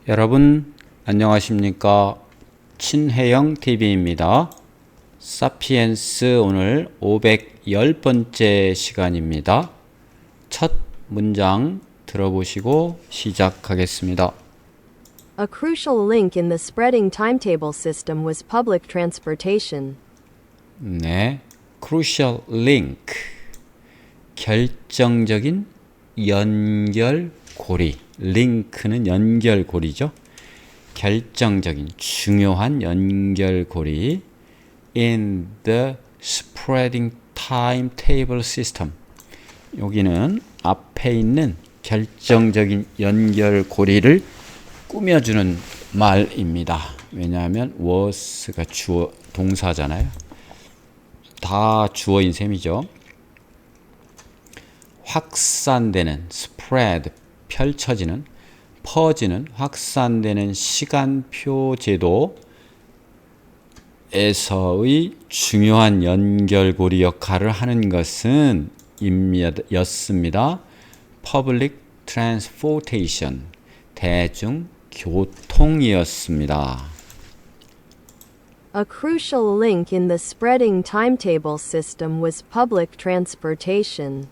여러분 안녕하십니까? 친혜영 TV입니다. 사피엔스 오늘 510번째 시간입니다. 첫 문장 들어보시고 시작하겠습니다. A crucial link in the spreading timetable system was public transportation. 네, crucial link, 결정적인 연결고리. 링크는 연결고리죠. 결정적인 중요한 연결고리 in the spreading timetable system. 여기는 앞에 있는 결정적인 연결고리를 꾸며주는 말입니다. 왜냐하면 was가 주어 동사잖아요. 다 주어인 셈이죠. 확산되는 spread, 펼쳐지는, 퍼지는, 확산되는 시간표 제도에서의 중요한 연결고리 역할을 하는 것은 였습니다. Public Transportation, 대중교통이었습니다. A crucial link in the spreading timetable system was public transportation.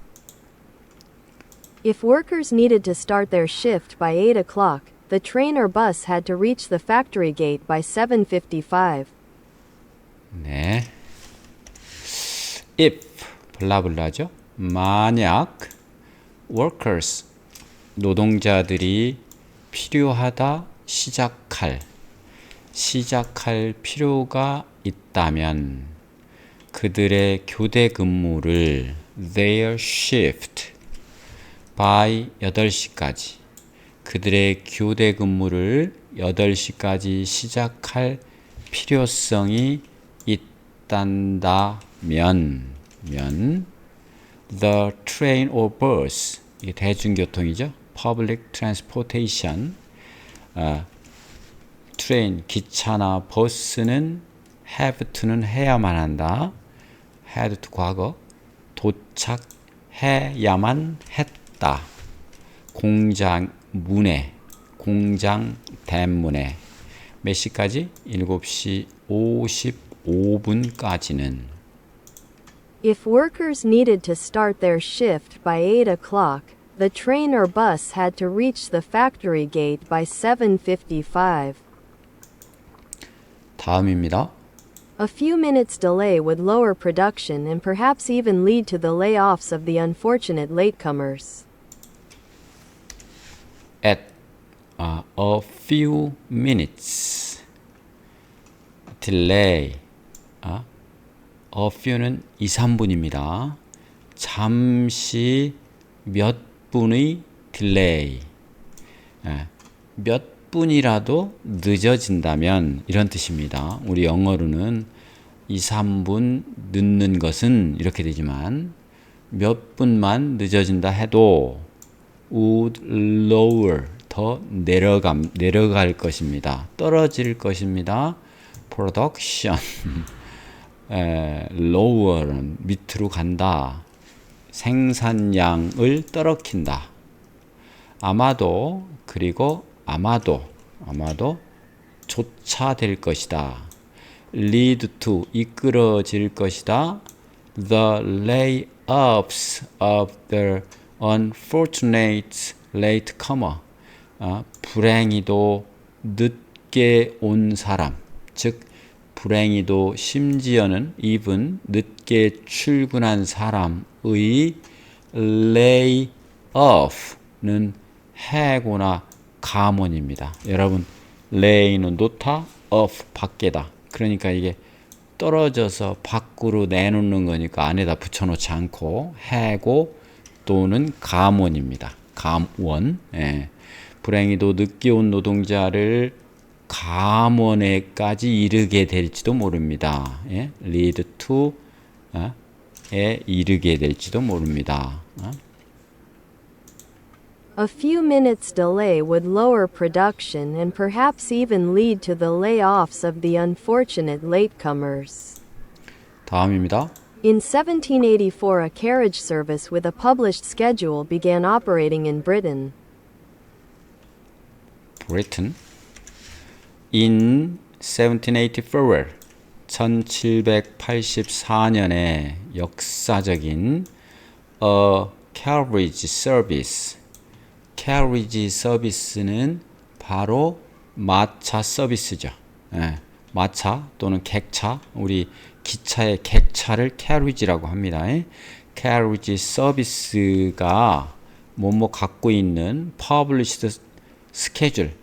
If workers needed to start their shift by 8 o'clock, the train or bus had to reach the factory gate by 7:55. 네. If 블라블라죠. 만약 workers 노동자들이 필요하다 시작할 필요가 있다면 그들의 교대 근무를 their shift by 8시까지 그들의 교대 근무를 8시까지 시작할 필요성이 있단다면 the train or bus, 이게 대중교통이죠. public transportation, train, 기차나 버스는 have to는 해야만 한다. had to 과거, 도착해야만 했다. 공장 대문에 몇 시까지? 7시 55분까지는 If workers needed to start their shift by 8 o'clock, the train or bus had to reach the factory gate by 7:55. 다음입니다. A few minutes delay would lower production and perhaps even lead to the layoffs of the unfortunate latecomers. At a few minutes delay, a few는 2, 3분입니다. 잠시 몇 분의 delay, 몇 분이라도 늦어진다면 이런 뜻입니다. 우리 영어로는 2, 3분 늦는 것은 이렇게 되지만 몇 분만 늦어진다 해도 would lower, 더 내려갈 것입니다. 떨어질 것입니다. production, lower는 밑으로 간다. 생산량을 떨어뜨린다. 아마도 쫓아될 것이다. lead to, 이끌어질 것이다. the layoffs of the unfortunate latecomer, 불행히도 늦게 온 사람, 즉 불행히도 심지어는 even 늦게 출근한 사람의 layoff는 해고나 감원입니다. 여러분, lay는 놓다, off 밖에다. 그러니까 이게 떨어져서 밖으로 내놓는 거니까 안에다 붙여놓지 않고 해고 또는 감원입니다. 감원. 불행히도 늦게 온 노동자를 감원에까지 이르게 될지도 모릅니다. lead to 에 이르게 될지도 모릅니다. A few minutes delay would lower production and perhaps even lead to the layoffs of the unfortunate latecomers. 다음입니다. In 1784, a carriage service with a published schedule began operating in Britain. Britain. In 1784, 1784년에 역사적인 a carriage service. carriage service는 바로 마차 서비스죠. 예, 마차 또는 객차, 우리 기차의 객차를 carriage라고 합니다. carriage 서비스가 뭐뭐 갖고 있는 published schedule,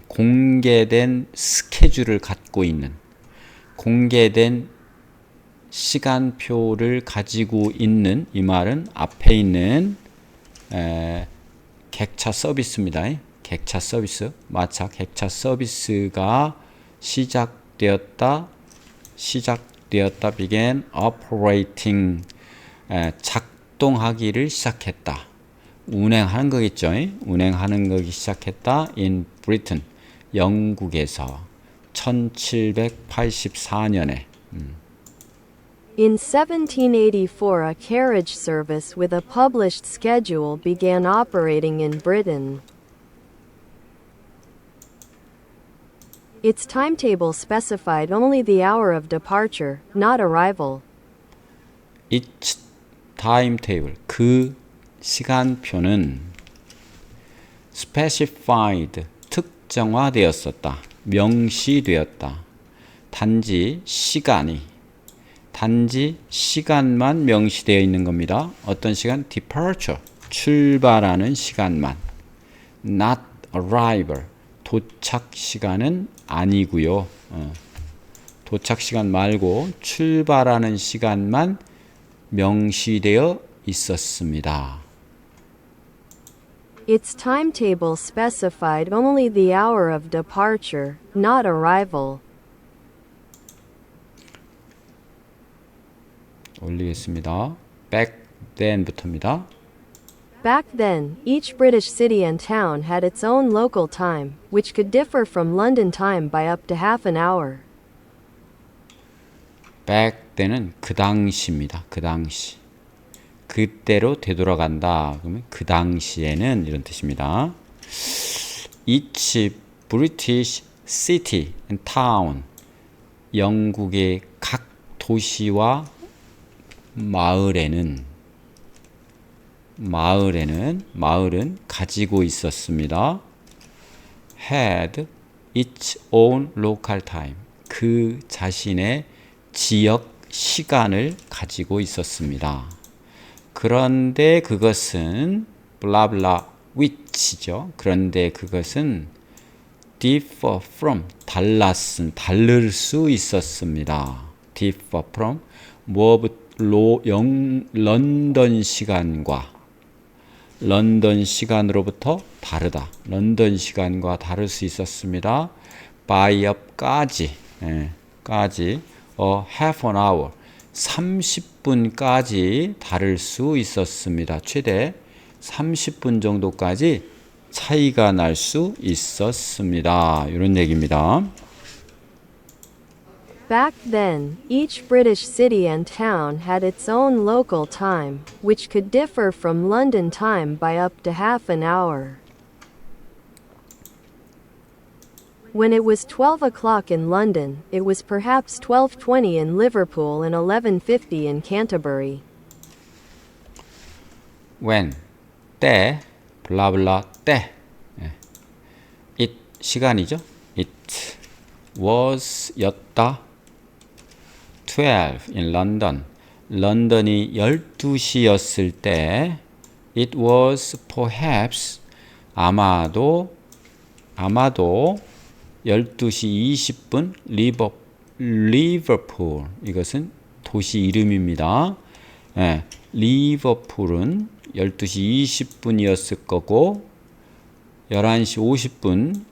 공개된 스케줄을 갖고 있는, 공개된 시간표를 가지고 있는, 이 말은 앞에 있는 객차 서비스입니다. 객차 서비스, 마차 객차 서비스가 시작되었다, began operating, 작동하기를 시작했다. 운행하는 거겠죠. 운행하는 거기 시작했다. in Britain, 영국에서 1784년에. In 1784, a carriage service with a published schedule began operating in Britain. Its timetable specified only the hour of departure, not arrival. its timetable, 그 시간표는 specified, 특정화되었었다. 명시되었다. 단지 시간만 명시되어 있는 겁니다. 어떤 시간? departure, 출발하는 시간만. not arrival, 도착 시간은 아니고요. 도착 시간 말고 출발하는 시간만 명시되어 있었습니다. Its timetable specified only the hour of departure, not arrival. 올리겠습니다. back then부터입니다. Back then, each British city and town had its own local time, which could differ from London time by up to half an hour. back then은 그 당시입니다. 그 당시. 그때로 되돌아간다. 그러면 그 당시에는 이런 뜻입니다. Each British city and town, 영국의 각 도시와 마을은 가지고 있었습니다. had its own local time, 그 자신의 지역 시간을 가지고 있었습니다. 그런데 그것은 블라블라 which죠. 그런데 그것은 differ from, 다를 수 있었습니다. differ from, 런던 시간으로부터 다르다. 런던 시간과 다를 수 있었습니다. by up까지, half an hour, 30분까지 다를 수 있었습니다. 최대 30분 정도까지 차이가 날 수 있었습니다. 이런 얘기입니다. Back then, each British city and town had its own local time, which could differ from London time by up to half an hour. When it was 12 o'clock in London, it was perhaps 12:20 in Liverpool and 11:50 in Canterbury. when, 때, 블라블라 때. it, 시간이죠. it was, 였다. 12 in London, 런던이 12시였을 때. it was perhaps, 아마도 12시 20분 리버풀, 이것은 도시 이름입니다. 리버풀은 12시 20분이었을 거고 11시 50분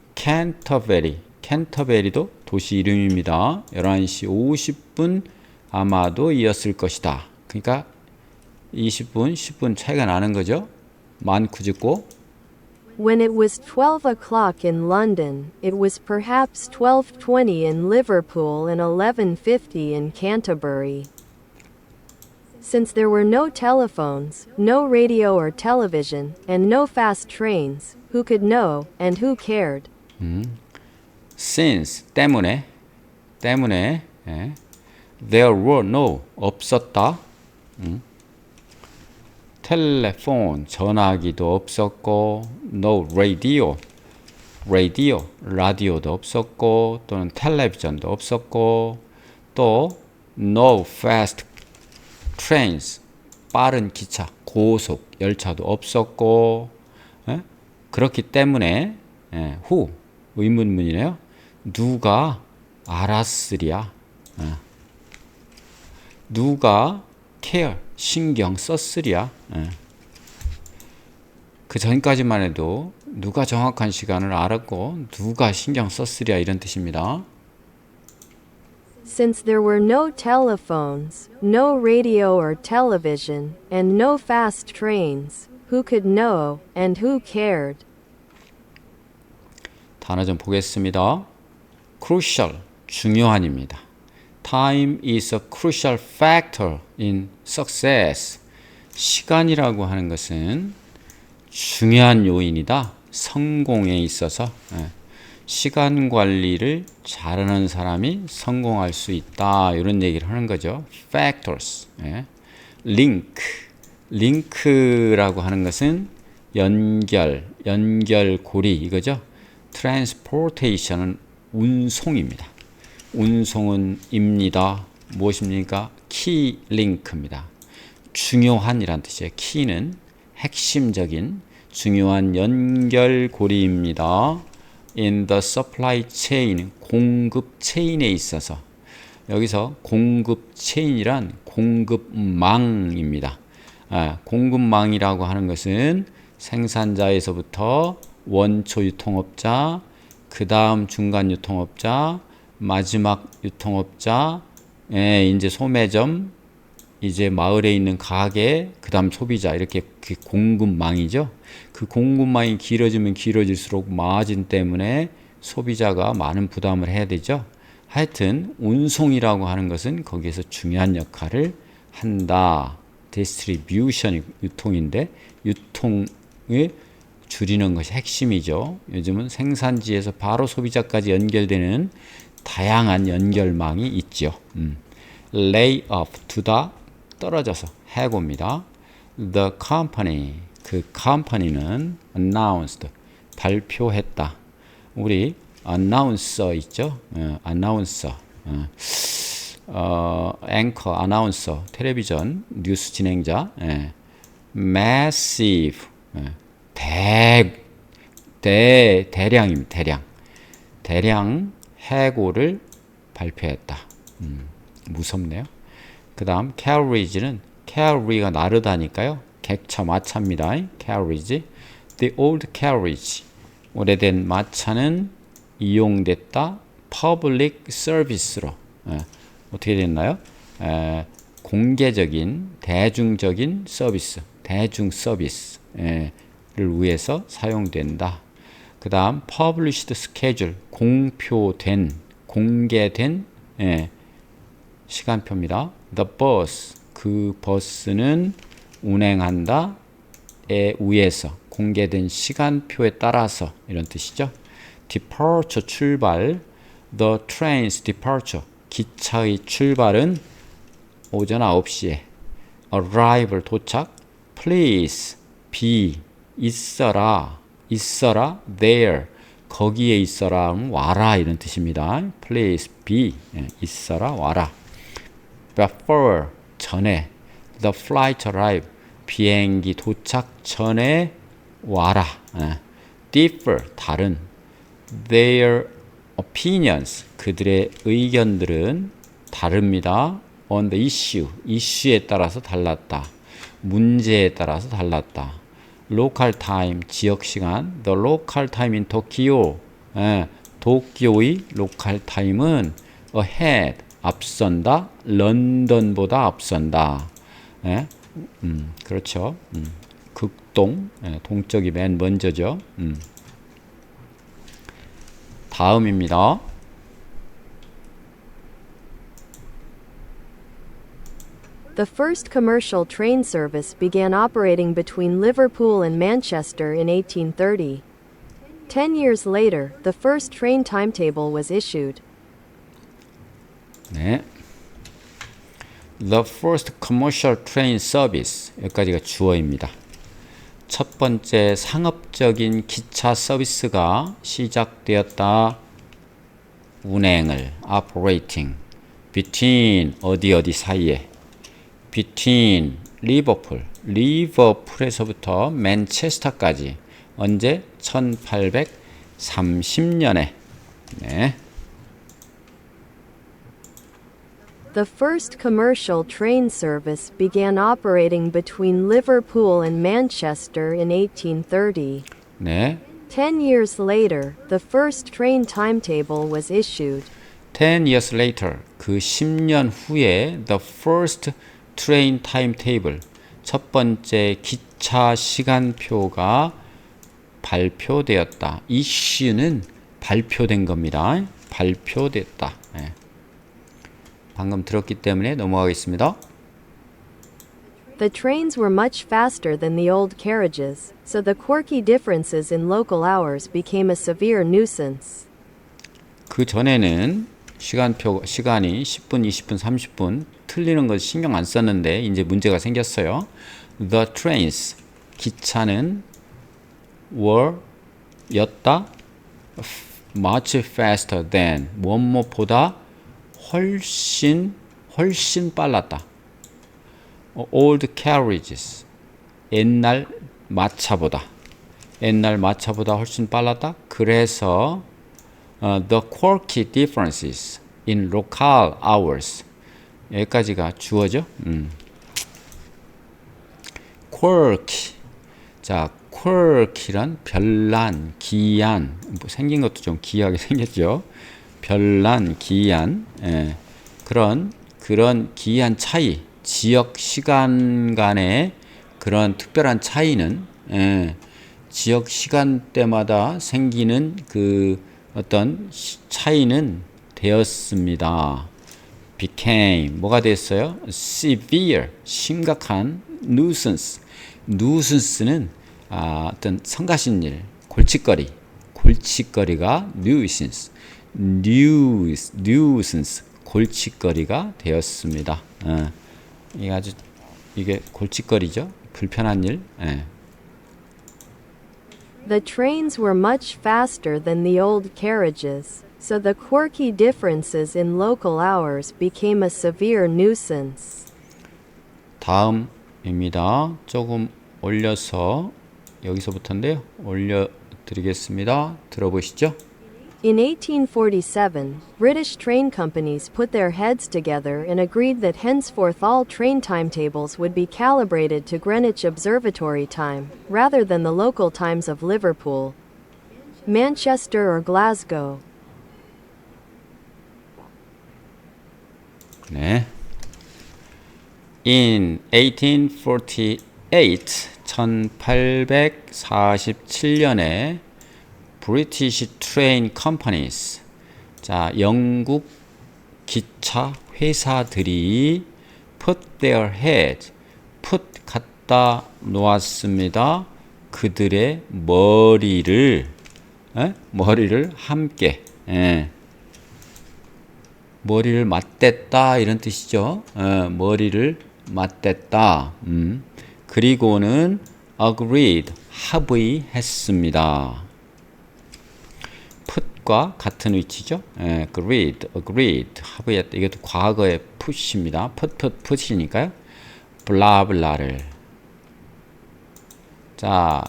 캔터베리도 도시 이름입니다. 11시 50분 아마도 이었을 것이다. 그러니까 20분, 10분 차이가 나는 거죠. 많고 적고. When it was 12 o'clock in London, it was perhaps 12:20 in Liverpool and 11:50 in Canterbury. Since there were no telephones, no radio or television, and no fast trains, who could know and who cared? Since 때문에 예. There were no 없었다. 텔레폰 전화기도 없었고 no radio 라디오도 없었고 또는 텔레비전도 없었고 또 no fast trains 빠른 기차 고속 열차도 없었고 예? 그렇기 때문에 who 의문문이네요. 누가 알았으랴. 누가 care 신경 썼으랴. 그 전까지만 해도 누가 정확한 시간을 알았고 누가 신경 썼으랴 이런 뜻입니다. Since there were no telephones, no radio or television, and no fast trains, who could know and who cared? 단어 좀 보겠습니다. crucial, 중요한입니다. Time is a crucial factor in success. 시간이라고 하는 것은 중요한 요인이다. 성공에 있어서 시간 관리를 잘하는 사람이 성공할 수 있다. 이런 얘기를 하는 거죠. factors. 링크라고 하는 것은 연결고리 이거죠. transportation은 운송입니다. 운송은 입니다. 무엇입니까? key link입니다. 중요한이란 뜻이에요. key는 핵심적인 중요한 연결고리입니다. in the supply chain, 공급 체인에 있어서. 여기서 공급 체인이란 공급망입니다. 공급망이라고 하는 것은 생산자에서부터 원초 유통업자, 그 다음 중간 유통업자, 마지막 유통업자, 이제 소매점, 이제 마을에 있는 가게, 그 다음 소비자, 이렇게 공급망이죠. 그 공급망이 길어지면 길어질수록 마진 때문에 소비자가 많은 부담을 해야 되죠. 하여튼 운송이라고 하는 것은 거기에서 중요한 역할을 한다. 디스트리뷰션이 유통인데 유통을 줄이는 것이 핵심이죠. 요즘은 생산지에서 바로 소비자까지 연결되는 다양한 연결망이 있죠. lay off, 두다 떨어져서 해고입니다. The company, 그 company는 announced, 발표했다. 우리 announcer 있죠? announcer, 앵커, 아나운서, 텔레비전 뉴스 진행자, massive, 대량입니다. 대량 해고를 발표했다. 무섭네요. 그 다음 carriage는 carry가 나르다니까요. 객차 마차입니다. carriage. The old carriage. 오래된 마차는 이용됐다. public service로. 어떻게 됐나요? 공개적인 대중적인 서비스, 대중 서비스를 위해서 사용된다. 그 다음 published schedule, 공개된 시간표입니다. The bus, 그 버스는 운행한다. 에 의해서 공개된 시간표에 따라서 이런 뜻이죠. departure, 출발. The train's departure, 기차의 출발은 오전 9시에. arrival, 도착. please, be, 있어라. there, 거기에 있어라, 와라 이런 뜻입니다. please be, 있어라, 와라. before, 전에. the flight arrive, 비행기 도착 전에 와라. differ, 다른. their opinions, 그들의 의견들은 다릅니다. on the issue, 이슈에 따라서 달랐다. 문제에 따라서 달랐다. local time, 지역 시간. the local time in Tokyo, 도쿄의 local time은 ahead, 앞선다. 런던보다 앞선다. 그렇죠. 극동, 동쪽이 맨 먼저죠. 다음입니다. The first commercial train service began operating between Liverpool and Manchester in 1830. 10 years later, the first train timetable was issued. 네. The first commercial train service. 여기까지가 주어입니다. 첫 번째 상업적인 기차 서비스가 시작되었다. 운행을 operating between 어디 사이에 between 리버풀에서부터 맨체스터까지 언제 1830년에 네. The first commercial train service began operating between Liverpool and Manchester in 1830. 네. 10 years later, the first train timetable was issued. 10 years later, 그 10년 후에 the first train timetable, 첫 번째 기차 시간표가 발표되었다. issue는 발표된 겁니다. 발표됐다. 네. 방금 들었기 때문에 넘어가겠습니다. The trains were much faster than the old carriages, so the quirky differences in local hours became a severe nuisance. 그 전에는 시간이 10분, 20분, 30분 틀리는 거 신경 안 썼는데 이제 문제가 생겼어요. The trains, 기차는 였다 much faster than 뭐뭐보다 훨씬 빨랐다. Old carriages, 옛날 마차보다 훨씬 빨랐다. 그래서 the quirky differences in local hours, 여기까지가 주어죠. quirky, 자 quirky란 별난, 기이한, 뭐 생긴 것도 좀 기이하게 생겼죠. 별난, 기이한, 그런 기이한 차이, 지역 시간 간의 그런 특별한 차이는 지역 시간대마다 생기는 그 어떤 차이는 되었습니다. became 뭐가 됐어요? severe, 심각한 nuisance. nuisance는 어떤 성가신 일, 골칫거리가 nuisance. nuisance, 골칫거리가 되었습니다. 이게 골칫거리죠. 불편한 일. The trains were much faster than the old carriages, so the quirky differences in local hours became a severe nuisance. 다음입니다. 조금 올려서 여기서부터인데요. 올려드리겠습니다. 들어보시죠. In 1847, British train companies put their heads together and agreed that henceforth all train timetables would be calibrated to Greenwich Observatory time, rather than the local times of Liverpool, Manchester or Glasgow. 네. In 1848, 1847년에 British Train Companies, 자 영국 기차 회사들이 put their head, put 갖다 놓았습니다. 그들의 머리를 함께, 머리를 맞댔다 이런 뜻이죠. 머리를 맞댔다. 그리고는 agreed, 합의했습니다. put과 같은 위치죠. agreed, 합의했다. 이것도 과거의 put입니다. put이니까요. 블라블라를. 자,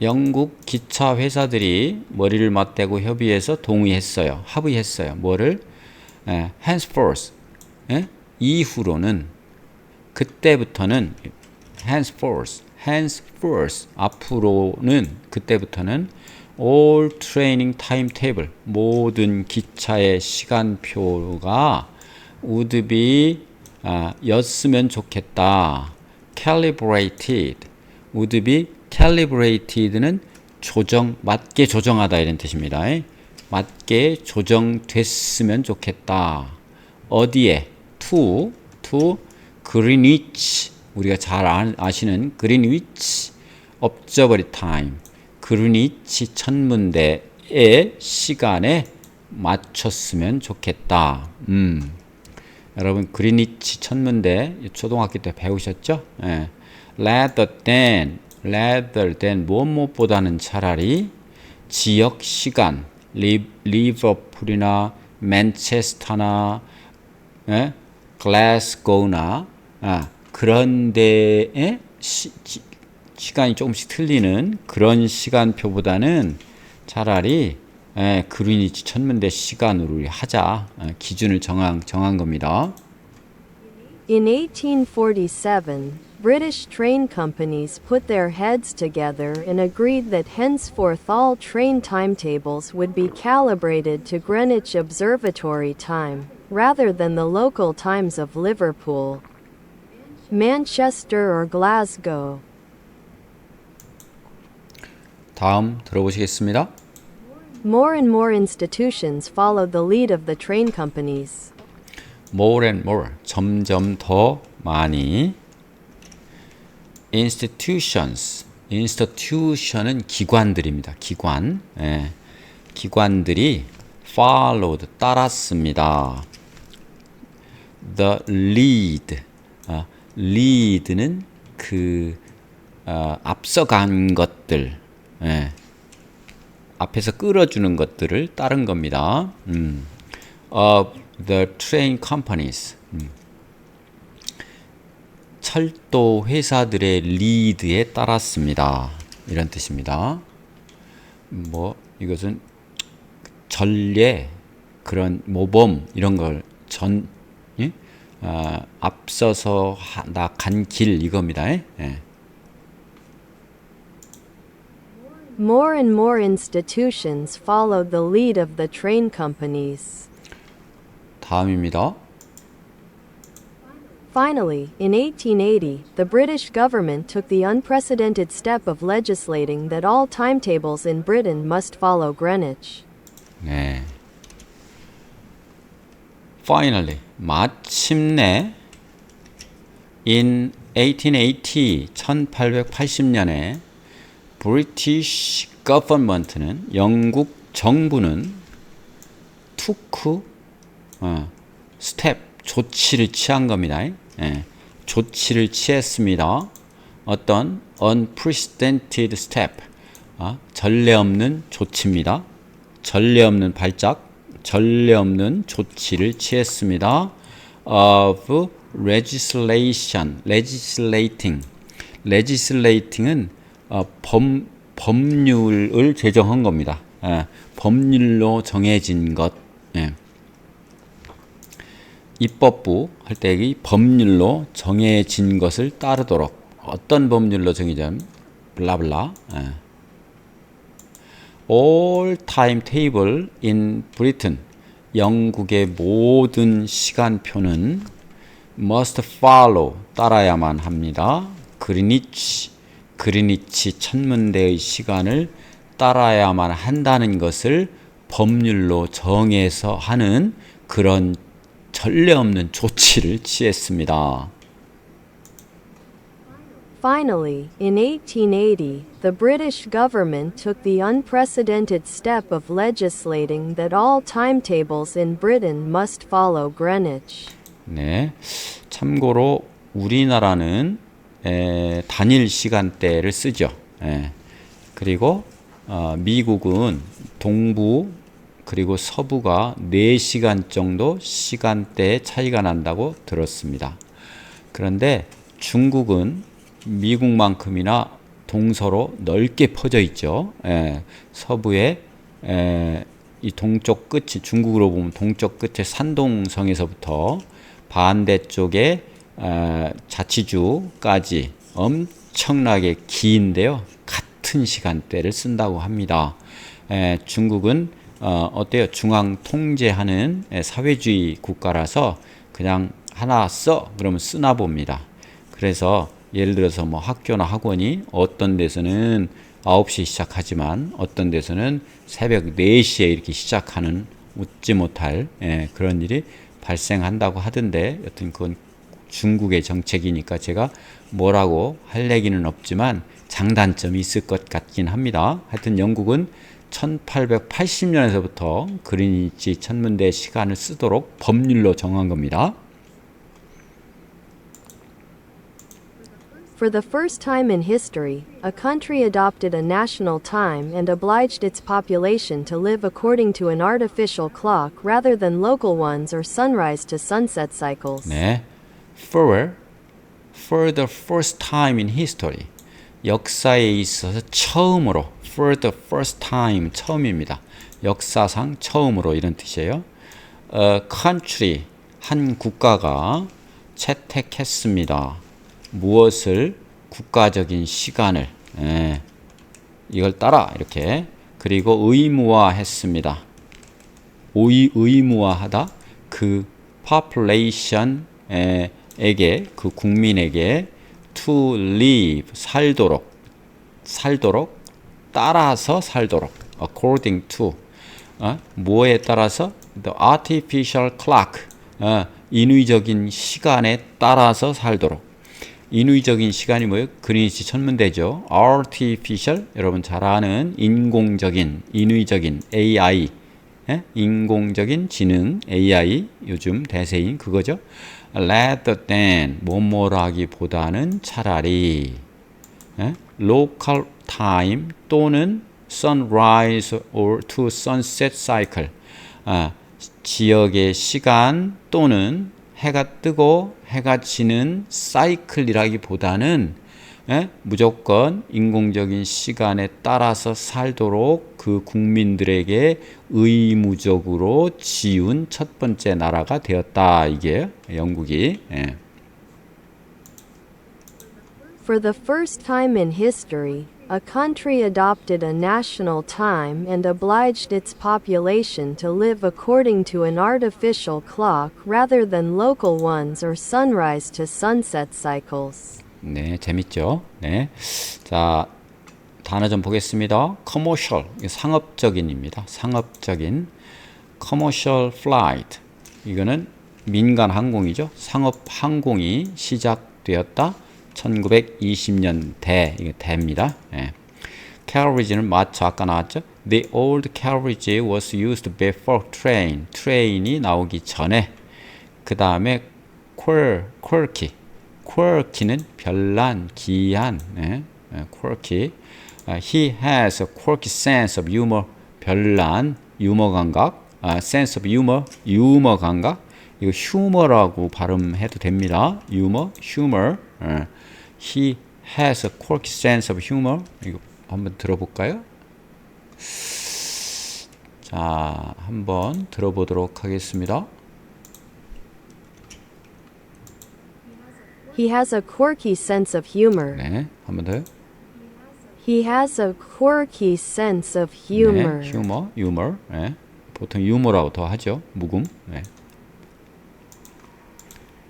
영국 기차 회사들이 머리를 맞대고 협의해서 동의했어요. 합의했어요. 뭐를? henceforth, 이후로는, 그때부터는, henceforth, 앞으로는, 그때부터는 all training timetable, 모든 기차의 시간표가 would be 였으면 좋겠다. calibrated, would be calibrated는 맞게 조정하다 이런 뜻입니다. 맞게 조정됐으면 좋겠다. 어디에? to 그린위치, 우리가 잘 아시는 그린위치 observatory time, 그린위치 천문대의 시간에 맞췄으면 좋겠다. 여러분 그린위치 천문대 초등학교 때 배우셨죠? 예. rather than 무엇보다는 차라리 지역 시간 리버풀이나 맨체스터나 예? 글래스고나 그런 데에 시간이 조금씩 틀리는 그런 시간표보다는 차라리 그린위치 천문대 시간으로 우리 하자. 기준을 정한 겁니다. In 1847, British train companies put their heads together and agreed that henceforth all train timetables would be calibrated to Greenwich Observatory time, rather than the local times of Liverpool, Manchester or Glasgow. 다음 들어보시겠습니다. More and more institutions followed the lead of the train companies. More and more, 점점 더 많이. institution은 기관들입니다. 기관. 기관들이 followed, 따랐습니다. The lead, lead는 앞서간 것들, 앞에서 끌어주는 것들을 따른 겁니다. Of the train companies, 철도 회사들의 리드에 따랐습니다. 이런 뜻입니다. 이것은 전례, 그런 모범 이런 걸 앞서서 나 간 길 이겁니다. More and more institutions followed the lead of the train companies. 다음입니다. Finally, in 1880, the British government took the unprecedented step of legislating that all timetables in Britain must follow Greenwich. 네. Finally, 마침내 in 1880, 1880년에 British government는 영국 정부는 took step, 조치를 취한 겁니다. 조치를 취했습니다. 어떤 unprecedented step, 전례 없는 조치입니다. 전례 없는 발작, 전례 없는 조치를 취했습니다. of legislating은 법률을 제정한 겁니다. 법률로 정해진 것. 입법부 할 때 이 법률로 정해진 것을 따르도록, 어떤 법률로 정해진 블라블라. All timetable in Britain, 영국의 모든 시간표는 must follow, 따라야만 합니다. 그리니치 천문대의 시간을 따라야만 한다는 것을 법률로 정해서 하는 그런 전례 없는 조치를 취했습니다. Finally, in 1880, the British government took the unprecedented step of legislating that all timetables in Britain must follow Greenwich. 네, 참고로 우리나라는 단일 시간대를 쓰죠. 그리고 미국은 동부 그리고 서부가 4시간 정도 시간대의 차이가 난다고 들었습니다. 그런데 중국은 미국만큼이나 동서로 넓게 퍼져 있죠. 서부에 이 동쪽 끝이, 중국으로 보면 동쪽 끝에 산동성에서부터 반대쪽에 자치주까지 엄청나게 긴데요. 같은 시간대를 쓴다고 합니다. 중국은 어때요? 중앙 통제하는 사회주의 국가라서 그냥 하나 써 그러면 쓰나 봅니다. 그래서 예를 들어서 뭐 학교나 학원이 어떤 데서는 9시에 시작하지만 어떤 데서는 새벽 4시에 이렇게 시작하는 웃지 못할 그런 일이 발생한다고 하던데, 여튼 그건 중국의 정책이니까 제가 뭐라고 할 얘기는 없지만 장단점이 있을 것 같긴 합니다. 하여튼 영국은 1880년에서부터 그린위치 천문대 시간을 쓰도록 법률로 정한 겁니다. For the first time in history, a country adopted a national time and obliged its population to live according to an artificial clock rather than local ones or sunrise to sunset cycles. 네, for the first time in history. 역사에 있어서 처음으로, for the first time, 처음입니다. 역사상 처음으로 이런 뜻이에요. A country, 한 국가가 채택했습니다. 무엇을? 국가적인 시간을. 이걸 따라 이렇게. 그리고 의무화했습니다. 의무화하다. 그 population에게, 그 국민에게 to live, 살도록, 따라서 살도록, according to, 뭐에 따라서? the artificial clock, 인위적인 시간에 따라서 살도록. 인위적인 시간이 뭐예요? 그린위치 천문대죠. artificial, 여러분 잘 아는 인공적인, 인위적인 AI, 인공적인 지능 AI, 요즘 대세인 그거죠. rather than, 뭐뭐라기보다는 차라리, local time 또는 sunrise or to sunset cycle, 지역의 시간 또는 해가 뜨고 해가 지는 사이클이라기보다는 무조건 인공적인 시간에 따라서 살도록 그 국민들에게 의무적으로 지은 첫 번째 나라가 되었다. 이게 영국이. For the first time in history, a country adopted a national time and obliged its population to live according to an artificial clock rather than local ones or sunrise to sunset cycles. 네, 재밌죠? 네. 자, 단어 좀 보겠습니다. commercial, 상업적인입니다. 상업적인. commercial flight, 이거는 민간 항공이죠. 상업 항공이 시작되었다. 1920년대, 이게 대입니다. 예. carriage는 마차, 아까 나왔죠. The old carriage was used before train. 트레인이 나오기 전에. 그 다음에 quirky는 별난, 기이한. quirky. He has a quirky sense of humor. 별난, 유머 감각. sense of humor, 유머 감각. 이거 휴머라고 발음해도 됩니다. humor. He has a quirky sense of humor. 이거 한번 들어볼까요? 자, 한번 들어보도록 하겠습니다. He has a quirky sense of humor. 네, 한번 더요. He has a quirky sense of humor. 네, 유머. 네. 보통 유머라고 더 하죠. 묵음. 네.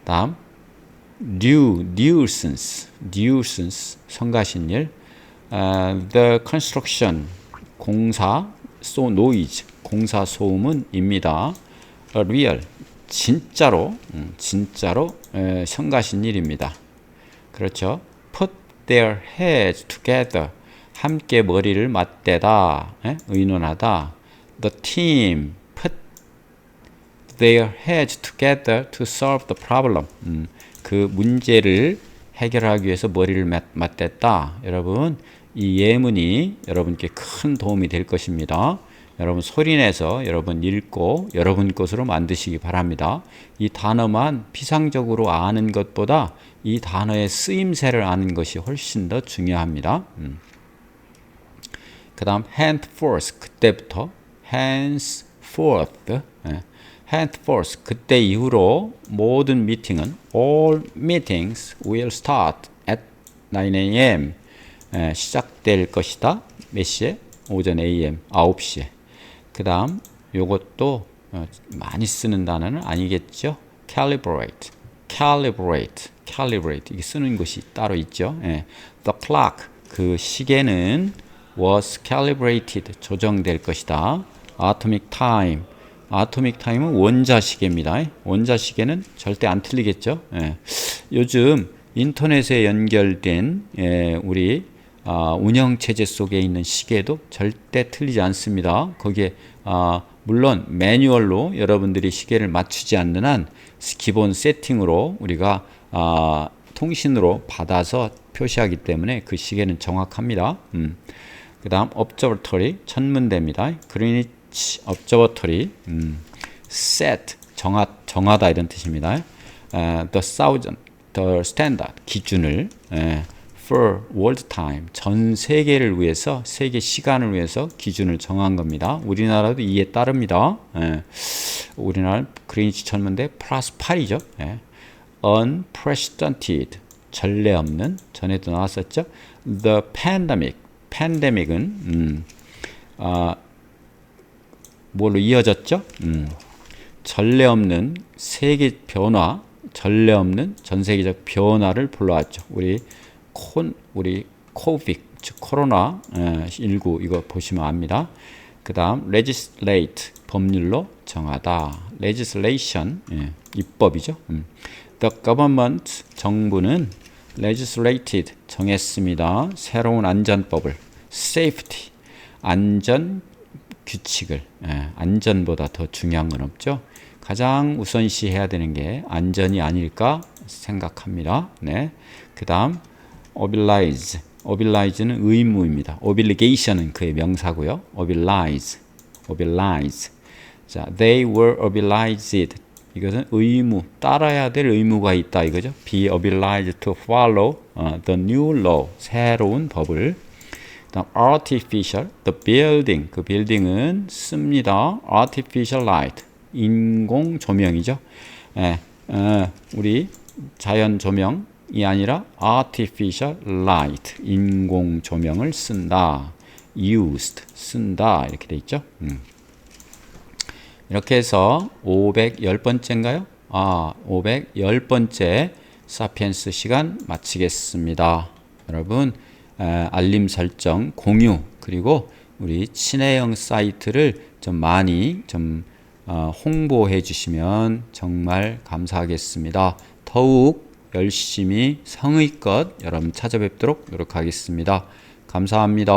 다음, nuisance, 성가신일. The construction, 공사, noise, 공사 소음은입니다. real, 진짜로 성가신일입니다. 그렇죠. Put their heads together, 함께 머리를 맞대다, 의논하다. The team put their heads together to solve the problem. 그 문제를 해결하기 위해서 머리를 맞댔다. 여러분, 이 예문이 여러분께 큰 도움이 될 것입니다. 여러분 소리내서 여러분 읽고 여러분 것으로 만드시기 바랍니다. 이 단어만 피상적으로 아는 것보다 이 단어의 쓰임새를 아는 것이 훨씬 더 중요합니다. 그 다음 henceforth, 그때부터 henceforth, 그때 이후로 모든 미팅은 all meetings will start at 9 a.m. 시작될 것이다. 몇 시에? 오전 AM 9시에. 그 다음 요것도 많이 쓰는 단어는 아니겠죠. calibrate 이게 쓰는 것이 따로 있죠. The clock, 그 시계는 was calibrated, 조정될 것이다. atomic time, 아토믹 타임은 원자시계입니다. 원자시계는 절대 안 틀리겠죠. 예. 요즘 인터넷에 연결된 우리 운영체제 속에 있는 시계도 절대 틀리지 않습니다. 거기에 물론 매뉴얼로 여러분들이 시계를 맞추지 않는 한 기본 세팅으로 우리가 통신으로 받아서 표시하기 때문에 그 시계는 정확합니다. 그 다음 observatory 천문대입니다. 그리니치 observatory set 정하다 이런 뜻입니다. the standard 기준을 for world time 전 세계를 위해서 세계 시간을 위해서 기준을 정한 겁니다. 우리나라도 이에 따릅니다. 우리나라는 그리니치 천문대 플러스 8이죠. unprecedented 전례 없는 전에도 나왔었죠. the pandemic은 뭘로 이어졌죠? 전례 없는 세계 변화, 전례 없는 전 세계적 변화를 불러왔죠. 우리 코빅 즉 코로나 19 이거 보시면 압니다. 그다음 legislate 법률로 정하다. legislation 입법이죠. The government 정부는 legislated 정했습니다. 새로운 안전법을 safety 안전 규칙을 안전보다 더 중요한 건 없죠. 가장 우선시해야 되는 게 안전이 아닐까 생각합니다. 네. 그다음 oblige는 의무입니다. obligation은 그의 명사고요. oblige. 자, they were obliged. 이것은 의무, 따라야 될 의무가 있다 이거죠. be obliged to follow the new law. 새로운 법을. 그다음 artificial, the building. 그 빌딩은 씁니다. artificial light. 인공 조명이죠. 우리 자연 조명이 아니라 artificial light. 인공 조명을 쓴다. used. 쓴다. 이렇게 돼 있죠. 이렇게 해서 510번째인가요? 510번째 사피엔스 시간 마치겠습니다. 여러분 알림 설정, 공유 그리고 우리 친해형 사이트를 좀 많이 홍보해 주시면 정말 감사하겠습니다. 더욱 열심히 성의껏 여러분 찾아뵙도록 노력하겠습니다. 감사합니다.